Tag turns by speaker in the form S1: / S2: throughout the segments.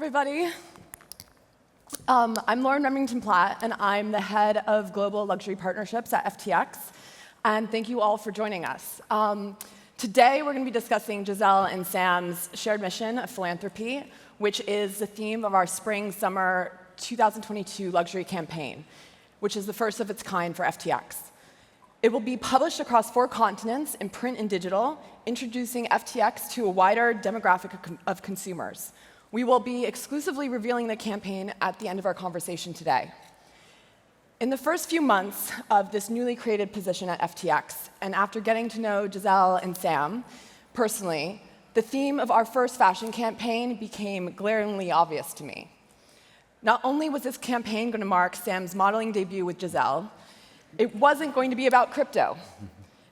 S1: everybody. I'm Lauren Remington Platt, and I'm the head of Global Luxury Partnerships at FTX. And thank you all for joining us. Today, we're going to be discussing Gisele and Sam's shared mission of philanthropy, which is the theme of our spring-summer 2022 luxury campaign, which is the first of its kind for FTX. It will be published across 4 continents in print and digital, introducing FTX to a wider demographic of consumers. We will be exclusively revealing the campaign at the end of our conversation today. In the first few months of this newly created position at FTX, and after getting to know Gisele and Sam personally, the theme of our first fashion campaign became glaringly obvious to me. Not only was this campaign going to mark Sam's modeling debut with Gisele, it wasn't going to be about crypto.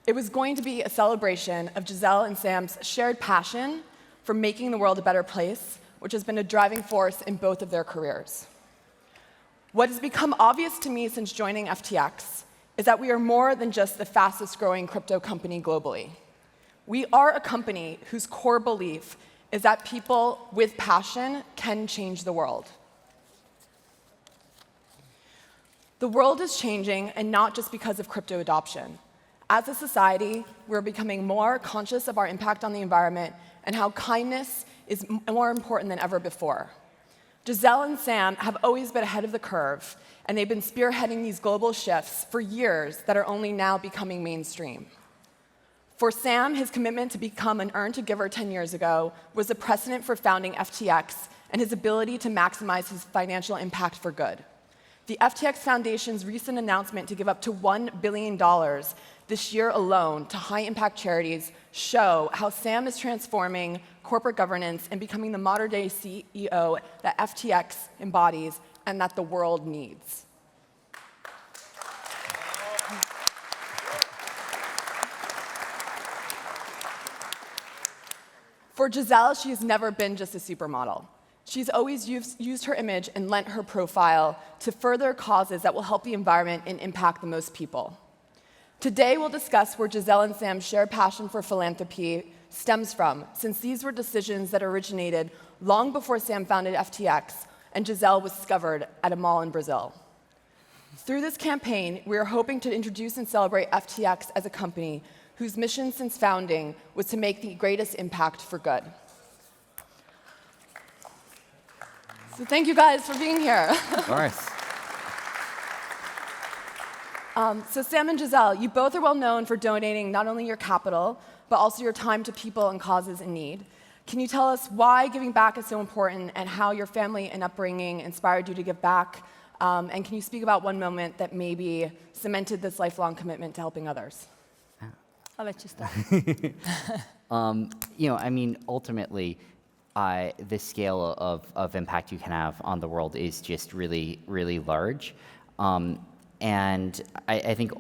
S1: It was going to be a celebration of Gisele and Sam's shared passion for making the world a better place, which has been a driving force in both of their careers. What has become obvious to me since joining FTX is that we are more than just the fastest growing crypto company globally. We are a company whose core belief is that people with passion can change the world. The world is changing, and not just because of crypto adoption. As a society, we're becoming more conscious of our impact on the environment and how kindness is more important than ever before. Gisele and Sam have always been ahead of the curve, and they've been spearheading these global shifts for years that are only now becoming mainstream. For Sam, his commitment to become an earn-to-giver 10 years ago was a precedent for founding FTX and his ability to maximize his financial impact for good. The FTX Foundation's recent announcement to give up to $1 billion this year alone to high-impact charities show how Sam is transforming corporate governance and becoming the modern-day CEO that FTX embodies and that the world needs. For Gisele, she has never been just a supermodel. She's always used her image and lent her profile to further causes that will help the environment and impact the most people. Today, we'll discuss where Gisele and Sam's shared passion for philanthropy stems from, since these were decisions that originated long before Sam founded FTX and Gisele was discovered at a mall in Brazil. Through this campaign, we are hoping to introduce and celebrate FTX as a company whose mission since founding was to make the greatest impact for good. So thank you guys for being here.
S2: Of course.
S1: So Sam and Gisele, you both are well known for donating not only your capital, but also your time to people and causes in need. Can you tell us why giving back is so important and how your family and upbringing inspired you to give back? And can you speak about one moment that maybe cemented this lifelong commitment to helping others?
S3: I'll let you start.
S2: Ultimately, the scale of impact you can have on the world is just really, really large. And I think,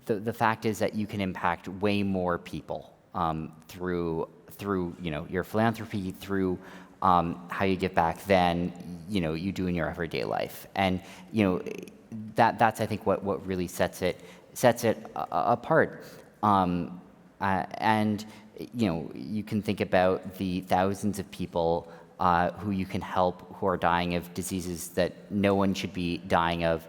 S2: the fact is that you can impact way more people through your philanthropy, through how you give back than you do in your everyday life. And that's I think what really sets it apart. And you can think about the thousands of people who you can help who are dying of diseases that no one should be dying of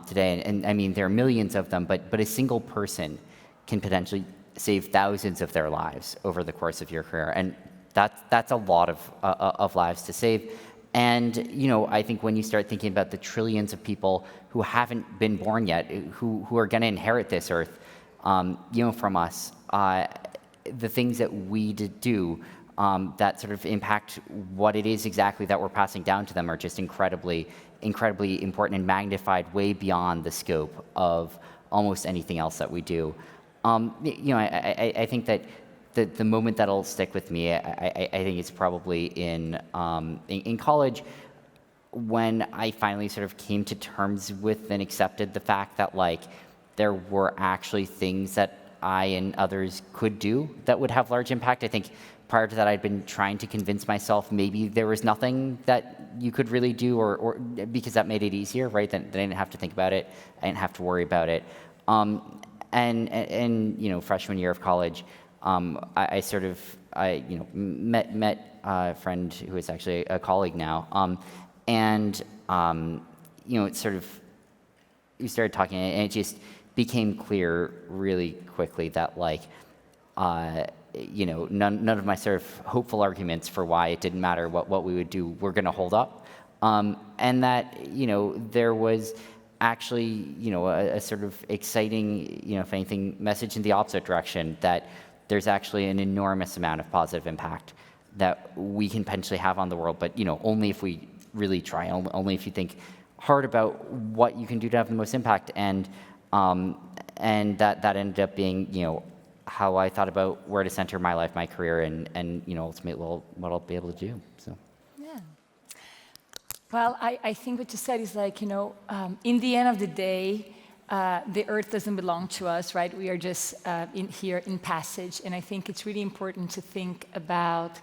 S2: today. And I mean, there are millions of them, but a single person can potentially save thousands of their lives over the course of your career. And that's a lot of lives to save. And I think when you start thinking about the trillions of people who haven't been born yet, who are going to inherit this earth, from us, the things that we do that sort of impact what it is exactly that we're passing down to them are just incredibly important and magnified way beyond the scope of almost anything else that we do. I think that the moment that'll stick with me, I think it's probably in college, when I finally sort of came to terms with and accepted the fact that there were actually things that I and others could do that would have large impact. I think prior to that, I'd been trying to convince myself maybe there was nothing that you could really do, or because that made it easier, right? Then I didn't have to think about it. I didn't have to worry about it. And freshman year of college, met a friend who is actually a colleague now, we started talking, and it just became clear really quickly that none of my sort of hopeful arguments for why it didn't matter what we would do were going to hold up, and that there was actually a sort of exciting if anything message in the opposite direction, that there's actually an enormous amount of positive impact that we can potentially have on the world, but only if we really try, only if you think hard about what you can do to have the most impact, and that ended up being how I thought about where to center my life, my career, and ultimately what I'll be able to do. So.
S3: Yeah. Well, I think what you said is in the end of the day, the earth doesn't belong to us, right? We are just here in passage, and I think it's really important to think about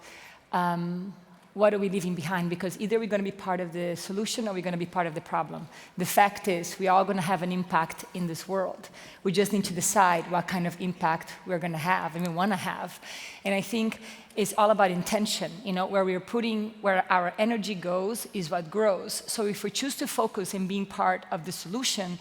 S3: what are we leaving behind, because either we're going to be part of the solution or we're going to be part of the problem. The fact is, we're all going to have an impact in this world. We just need to decide what kind of impact we're going to have and we want to have. And I think it's all about intention. Where our energy goes is what grows. So if we choose to focus in being part of the solution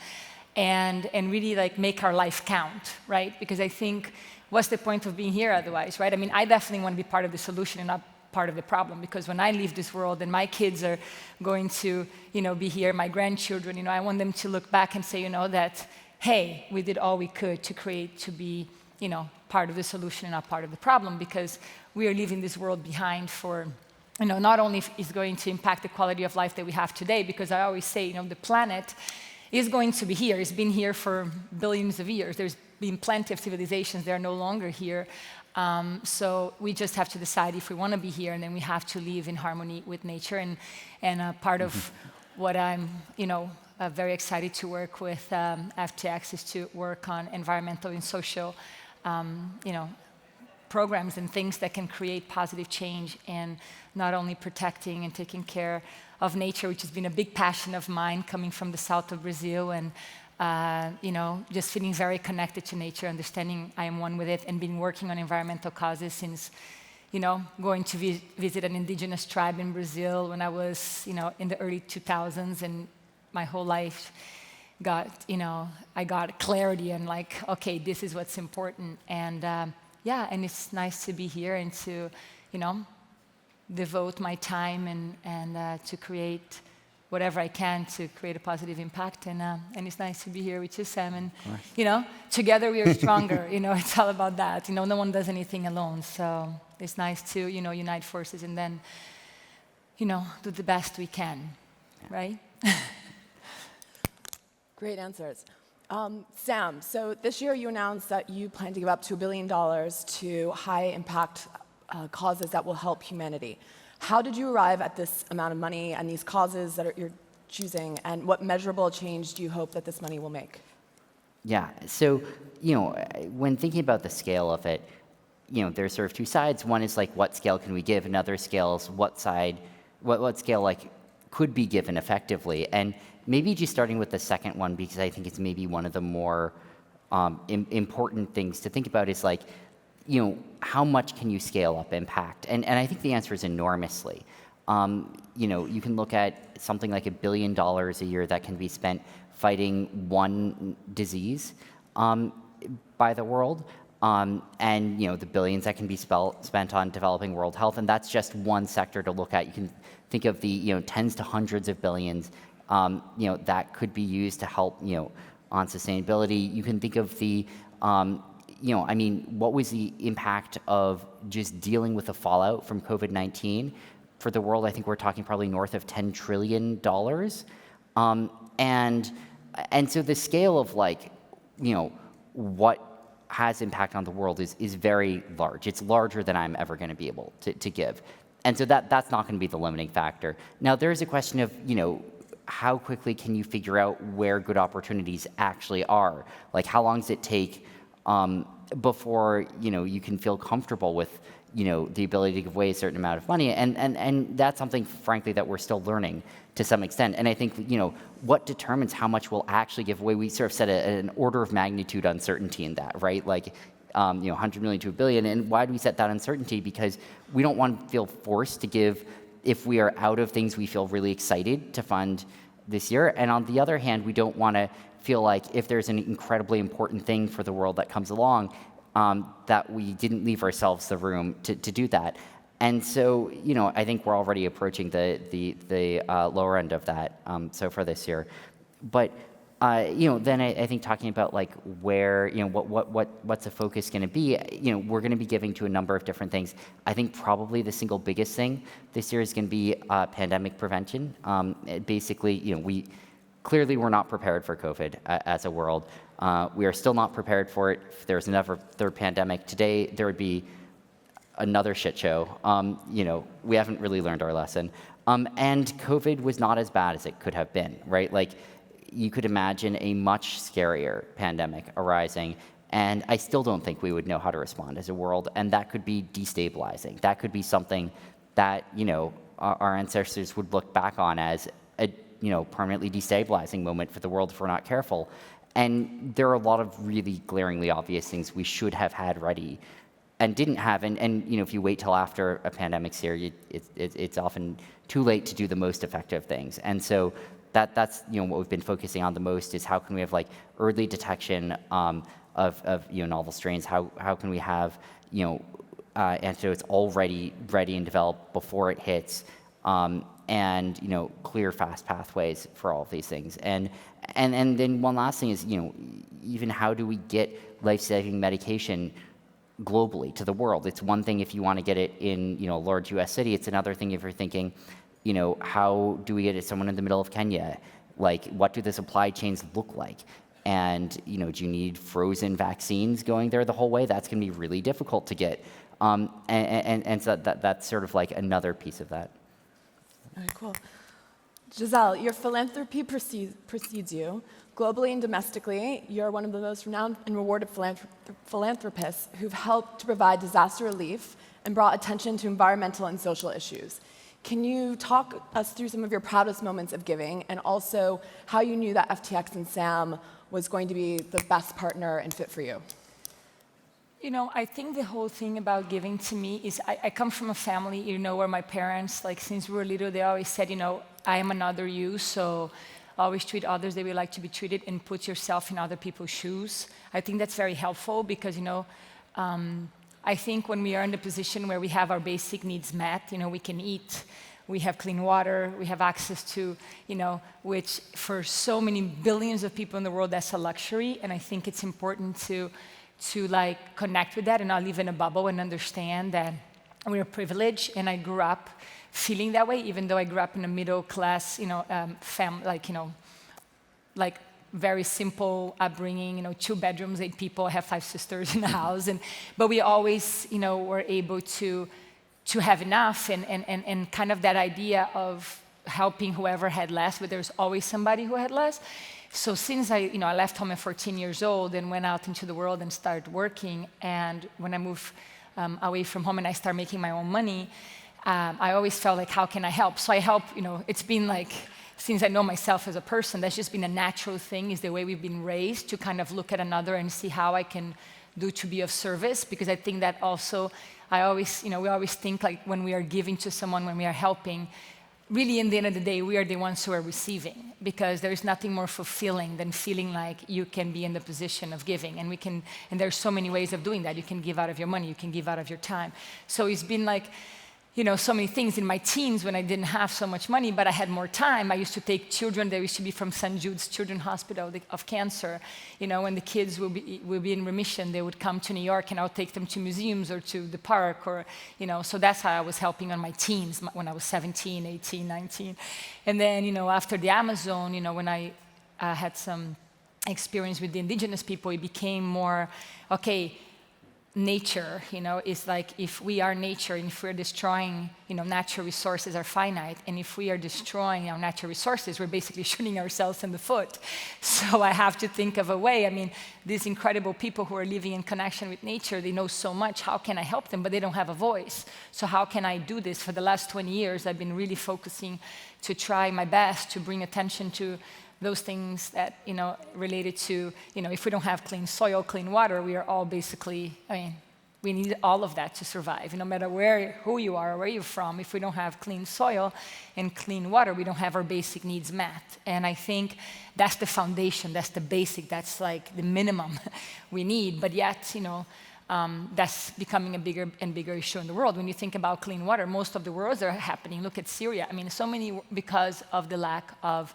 S3: and really make our life count, right? Because I think, what's the point of being here otherwise, right? I mean, I definitely want to be part of the solution and not part of the problem, because when I leave this world and my kids are going to be here, my grandchildren, I want them to look back and say, that, hey, we did all we could to be part of the solution and not part of the problem, because we are leaving this world behind for, not only is going to impact the quality of life that we have today, because I always say, the planet is going to be here. It's been here for billions of years. There's been plenty of civilizations that are no longer here. So we just have to decide if we want to be here, and then we have to live in harmony with nature. And part of what I'm, very excited to work with FTX is to work on environmental and social, programs and things that can create positive change, and not only protecting and taking care of nature, which has been a big passion of mine coming from the south of Brazil, and just feeling very connected to nature, understanding I am one with it, and been working on environmental causes since, going to visit an indigenous tribe in Brazil when I was, in the early 2000s, and my whole life I got clarity and okay, this is what's important, and and it's nice to be here and to, devote my time and to create whatever I can to create a positive impact, and it's nice to be here with you, Sam, and together we are stronger. It's all about that. No one does anything alone, so it's nice to unite forces and then do the best we can, right?
S1: Great answers. Sam, so this year you announced that you plan to give up to $1 billion to high-impact causes that will help humanity. How did you arrive at this amount of money and these causes that you're choosing, and what measurable change do you hope that this money will make?
S2: Yeah, so, when thinking about the scale of it, there's sort of two sides. One is what scale can we give, and other scales, what scale could be given effectively. And maybe just starting with the second one, because I think it's maybe one of the more important things to think about, is how much can you scale up impact? And I think the answer is enormously. You can look at something like $1 billion a year that can be spent fighting one disease by the world, and the billions that can be spent on developing world health, and that's just one sector to look at. You can think of the tens to hundreds of billions that could be used to help on sustainability. You can think of the what was the impact of just dealing with the fallout from COVID-19 for the world? I think we're talking probably north of $10 trillion. And so the scale of what has impact on the world is very large. It's larger than I'm ever going to be able to give. And so that's not going to be the limiting factor. Now, there's a question of, how quickly can you figure out where good opportunities actually are? How long does it take before you can feel comfortable with the ability to give away a certain amount of money, and that's something, frankly, that we're still learning to some extent. And I think what determines how much we'll actually give away, we sort of set an order of magnitude uncertainty in that, right? 100 million to $1 billion. And why do we set that uncertainty? Because we don't want to feel forced to give, if we are out of things we feel really excited to fund this year. And on the other hand, we don't want to feel like if there's an incredibly important thing for the world that comes along, that we didn't leave ourselves the room to do that. And so, I think we're already approaching the lower end of that so far this year. But then I think talking about like where, what's the focus going to be? We're going to be giving to a number of different things. I think probably the single biggest thing this year is going to be pandemic prevention. Basically, we're not prepared for COVID as a world. We are still not prepared for it. If there's another third pandemic today, there would be another shit show. We haven't really learned our lesson. And COVID was not as bad as it could have been, right? Like, you could imagine a much scarier pandemic arising, and I still don't think we would know how to respond as a world, and that could be destabilizing. That could be something that, our ancestors would look back on as a, permanently destabilizing moment for the world if we're not careful. And there are a lot of really glaringly obvious things we should have had ready and didn't have. And if you wait till after a pandemic's here, it's often too late to do the most effective things. And so that's what we've been focusing on the most is how can we have like early detection of novel strains? How can we have antidotes already ready and developed before it hits? And clear, fast pathways for all of these things. And then one last thing is, even how do we get life-saving medication globally to the world? It's one thing if you want to get it in a large U.S. city. It's another thing if you're thinking, how do we get it someone in the middle of Kenya? Like, what do the supply chains look like? And do you need frozen vaccines going there the whole way? That's going to be really difficult to get. And so that's sort of like another piece of that.
S1: Very cool. Gisele, your philanthropy precedes you. Globally and domestically, you're one of the most renowned and rewarded philanthropists who've helped to provide disaster relief and brought attention to environmental and social issues. Can you talk us through some of your proudest moments of giving, and also how you knew that FTX and Sam was going to be the best partner and fit for you?
S3: I think the whole thing about giving to me is I come from a family, where my parents, like since we were little, they always said, I am another you, so always treat others the way you like to be treated and put yourself in other people's shoes. I think that's very helpful because, I think when we are in the position where we have our basic needs met, we can eat, we have clean water, we have access to, which for so many billions of people in the world, that's a luxury. And I think it's important to like connect with that and not live in a bubble and understand that we're privileged. And I grew up feeling that way, even though I grew up in a middle class, family, like very simple upbringing, 2 bedrooms, 8 people. I have 5 sisters in the house, but we always, were able to have enough and kind of that idea of helping whoever had less, but there's always somebody who had less. So since I left home at 14 years old and went out into the world and started working, and when I moved away from home and I started making my own money, I always felt like, how can I help? So I help, it's been like, since I know myself as a person, that's just been a natural thing, is the way we've been raised to kind of look at another and see how I can do to be of service, because I think that also, we always think like when we are giving to someone, when we are helping, really, in the end of the day, we are the ones who are receiving, because there is nothing more fulfilling than feeling like you can be in the position of giving. And there's so many ways of doing that. You can give out of your money, you can give out of your time. So it's been like, so many things in my teens when I didn't have so much money, but I had more time. I used to take children, they used to be from St. Jude's Children's Hospital of cancer. When the kids will be in remission, they would come to New York and I would take them to museums or to the park, or, so that's how I was helping on my teens when I was 17, 18, 19. And then, after the Amazon, when I had some experience with the indigenous people, it became more, okay, nature, is like, if we are nature and if we're destroying, natural resources are finite, and if we are destroying our natural resources, we're basically shooting ourselves in the foot. So I have to think of a way. These incredible people who are living in connection with nature, they know so much. How can I help them? But they don't have a voice. So how can I do this? For the last 20 years, I've been really focusing to try my best to bring attention to those things that, related to, if we don't have clean soil, clean water, we are all basically, we need all of that to survive. No matter who you are or where you're from, if we don't have clean soil and clean water, we don't have our basic needs met. And I think that's the foundation, that's the basic, that's like the minimum we need. But yet, that's becoming a bigger and bigger issue in the world. When you think about clean water, most of the wars are happening. Look at Syria. So many because of the lack of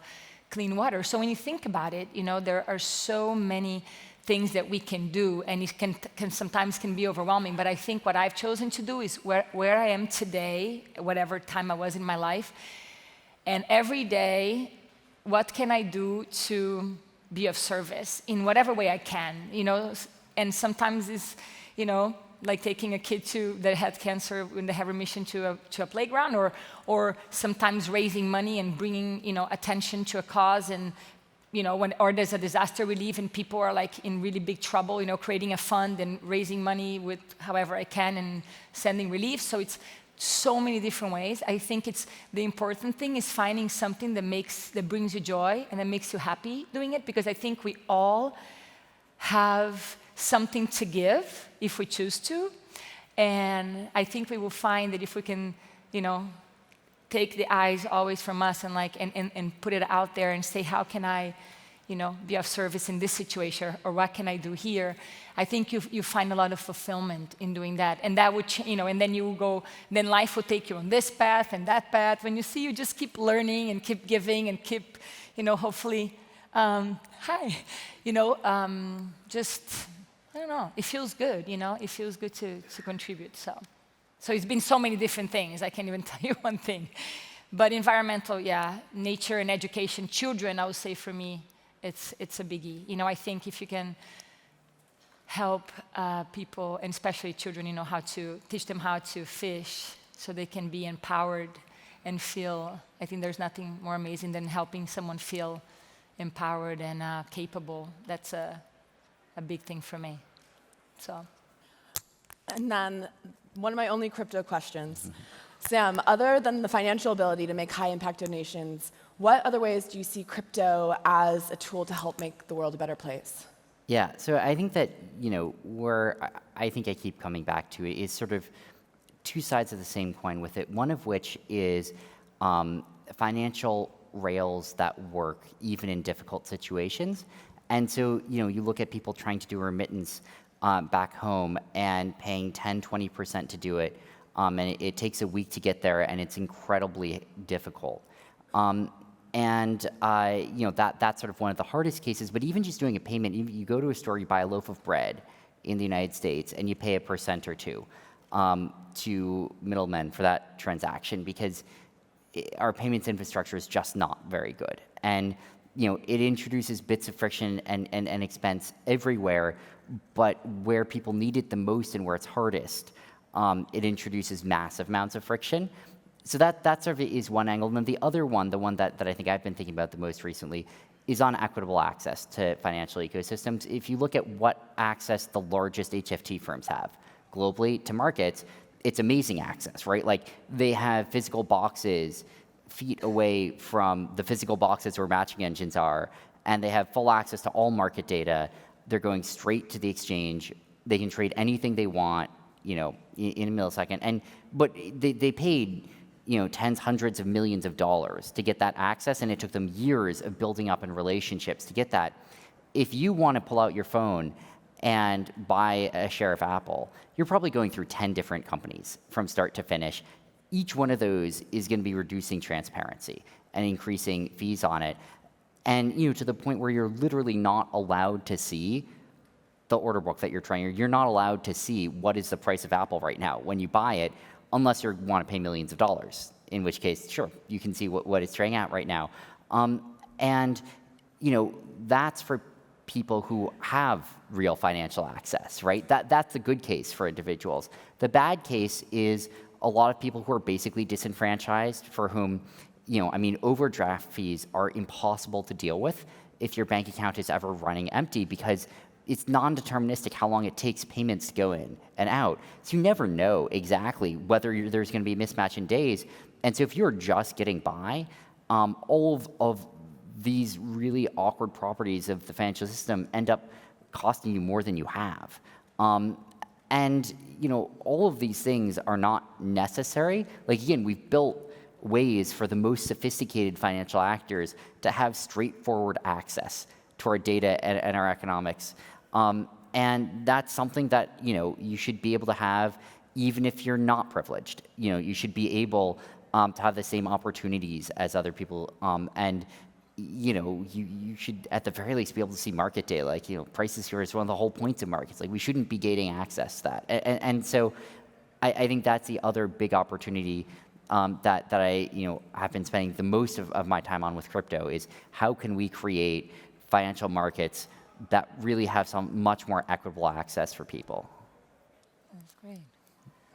S3: clean water. So when you think about it, there are so many things that we can do, and it can sometimes be overwhelming. But I think what I've chosen to do is where I am today, whatever time I was in my life, and every day, what can I do to be of service in whatever way I can, And sometimes it's, like taking a kid that had cancer when they have remission to a playground, or sometimes raising money and bringing, attention to a cause, and or there's a disaster relief and people are like in really big trouble, creating a fund and raising money with however I can and sending relief. So it's so many different ways. I think the important thing is finding something that brings you joy and that makes you happy doing it, because I think we all have something to give if we choose to. And I think we will find that if we can, take the eyes always from us and put it out there and say, how can I, be of service in this situation, or what can I do here? I think you find a lot of fulfillment in doing that, and that would, and then you go, then life will take you on this path and that path. When you see, you just keep learning and keep giving and keep, hopefully, just, I don't know, it feels good, it feels good to contribute, So it's been so many different things. I can't even tell you one thing. But environmental, nature and education. Children, I would say for me, it's a biggie. I think if you can help people, and especially children, how to teach them how to fish so they can be empowered and feel, I think there's nothing more amazing than helping someone feel empowered and capable. That's a big thing for me. So.
S1: And then one of my only crypto questions. Sam, other than the financial ability to make high-impact donations, what other ways do you see crypto as a tool to help make the world a better place?
S2: Yeah, so I think that, where I think I keep coming back to it is sort of two sides of the same coin with it, one of which is financial rails that work even in difficult situations. And so, you look at people trying to do remittance back home and paying 10, 20% to do it, and it takes a week to get there, and it's incredibly difficult. That's sort of one of the hardest cases, but even just doing a payment, you go to a store, you buy a loaf of bread in the United States, and you pay 1% or 2% to middlemen for that transaction, because our payments infrastructure is just not very good. And it introduces bits of friction and expense everywhere, but where people need it the most and where it's hardest, it introduces massive amounts of friction. So that sort of is one angle. And then the other one, the one that I think I've been thinking about the most recently, is on equitable access to financial ecosystems. If you look at what access the largest HFT firms have globally to markets, it's amazing access, right? Like they have physical boxes feet away from the physical boxes where matching engines are, and they have full access to all market data. They're going straight to the exchange. They can trade anything they want, in a millisecond. But they paid, tens, hundreds of millions of dollars to get that access, and it took them years of building up in relationships to get that. If you want to pull out your phone and buy a share of Apple, you're probably going through 10 different companies from start to finish. Each one of those is going to be reducing transparency and increasing fees on it. And to the point where you're literally not allowed to see the order book that you're trying. You're not allowed to see what is the price of Apple right now when you buy it, unless you want to pay millions of dollars. In which case, sure, you can see what it's trading at right now. That's for people who have real financial access, right? That's a good case for individuals. The bad case is a lot of people who are basically disenfranchised, for whom, overdraft fees are impossible to deal with if your bank account is ever running empty, because it's non-deterministic how long it takes payments to go in and out. So you never know exactly whether there's going to be a mismatch in days. And so if you're just getting by, all of these really awkward properties of the financial system end up costing you more than you have. And all of these things are not necessary. Like again, we've built ways for the most sophisticated financial actors to have straightforward access to our data and our economics. And that's something that you should be able to have even if you're not privileged. You should be able to have the same opportunities as other people. And you should at the very least be able to see market data. Like prices here is one of the whole points of markets. Like we shouldn't be gating access to that. And so I think that's the other big opportunity that I have been spending the most of my time on with crypto is how can we create financial markets that really have some much more equitable access for people.
S3: That's great.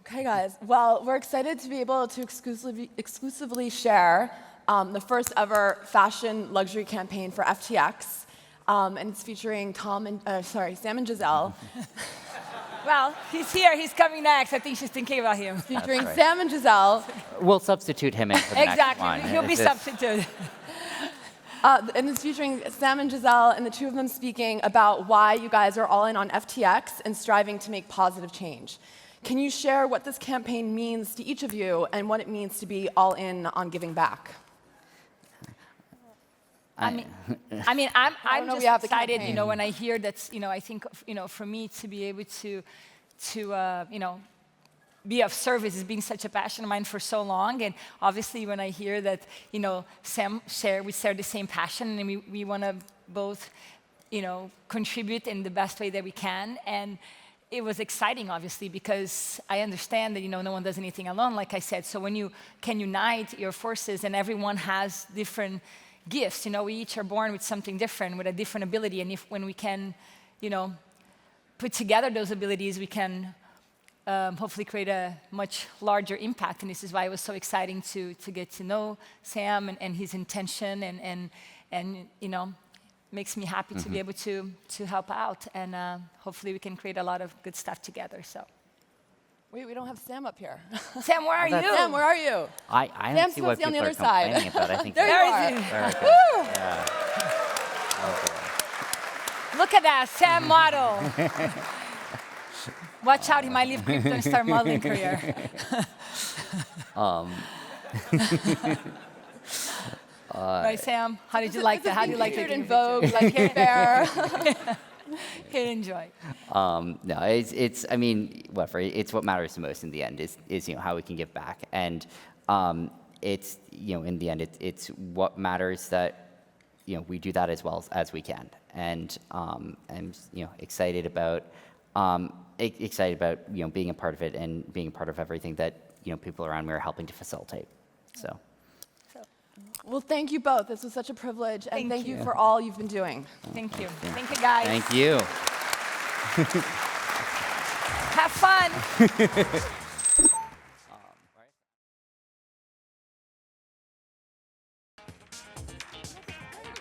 S1: Okay, guys. Well, we're excited to be able to exclusively share the first ever fashion luxury campaign for FTX, and it's featuring Sam and Gisele.
S3: Well, he's here. He's coming next. I think she's thinking about him.
S1: Featuring
S2: right.
S1: Sam and Gisele.
S2: We'll substitute him in for the next one.
S3: Exactly. He'll be substituted.
S1: And it's featuring Sam and Gisele, and the two of them speaking about why you guys are all in on FTX and striving to make positive change. Can you share what this campaign means to each of you and what it means to be all in on giving back?
S3: I'm just excited, when I hear that, I think, for me to be able to be of service has been such a passion of mine for so long. And obviously when I hear that, Sam we share the same passion and we want to both, contribute in the best way that we can. And it was exciting, obviously, because I understand that, no one does anything alone, like I said. So when you can unite your forces and everyone has different gifts, we each are born with something different, with a different ability. And when we can, put together those abilities, we can hopefully create a much larger impact. And this is why it was so exciting to get to know Sam and his intention and makes me happy to be able to help out. And hopefully we can create a lot of good stuff together. So.
S1: Wait, we don't have Sam up here.
S3: Sam, where are you?
S1: Sam, where are you?
S2: I don't see what people are complaining about. I think
S1: there you are.
S2: Very good. Yeah.
S3: Look at that, Sam model. Watch out, he might leave crypto and start modeling career. Right, Sam? How did you like that? How do you like it?
S1: In Vogue, like Hey Bear.
S3: Here, enjoy.
S2: No, it's I mean, it's what matters the most in the end is how we can give back, and it's in the end it's what matters that we do that as well as we can, and I'm excited about being a part of it and being a part of everything that people around me are helping to facilitate. So.
S1: Well, thank you both. This was such a privilege, and thank you for all you've been doing.
S3: Thank you. Thank you, guys.
S2: Thank you.
S3: Have fun.